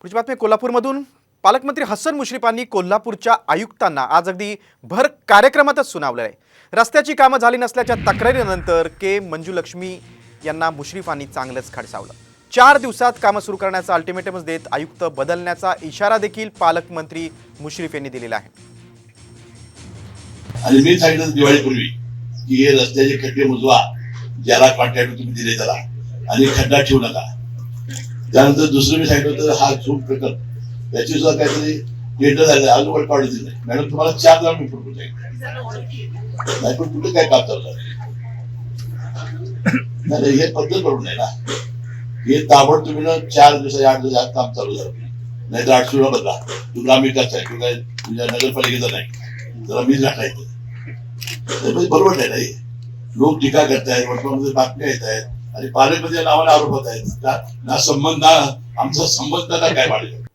पुढची बातमी कोल्हापूरमधून पालकमंत्री हसन मुश्रीफांनी कोल्हापूरच्या आयुक्तांना आज अगदी भर कार्यक्रमातच सुनावलं आहे. रस्त्याची कामं झाली नसल्याच्या तक्रारीनंतर के मंजुलक्ष्मी यांना मुश्रीफांनी चांगलंच खडसावलं. 4 दिवसात कामं सुरू करण्याचा अल्टिमेटमच देत आयुक्त बदलण्याचा इशारा देखील पालकमंत्री मुश्रीफ यांनी दिलेला आहे. आणि मी सांगितलं दिवाळीपूर्वी की हे रस्त्याचे खड्डे मुजवा, ज्याला कॉन्ट्रॅक्ट तुम्ही दिले त्याला, आणि खड्डा ठेवू नका. त्यानंतर दुसरं मी सांगितलं होतं हा झूम प्रकल्प याची सुद्धा काहीतरी टेंडर झालं, अजून वर काढून दिलं. मॅडम तुम्हाला 4 जाऊन मी प्रपोज नाही, पण कुठे काय काम चालू नाही. हे पद्धत पडून नाही ना. हे ताबड तुम्ही ना 4 दिवसाच्या 8 दिवसात काम चालू झालं नाही तर 8 सुरू बदला. तू ग्रामविकास आहे, तू काय तुझ्या नगरपालिकेचा नाही, जरा मीच गाठायचं. बरोबर नाही नाही. लोक टीका करतायत, वर्तमानामध्ये बातम्या येत आहेत आणि पालकमंत्री नावाने आरोप होत आहेत. ना संबंध, ना आमचा संबंध काय वाढेल.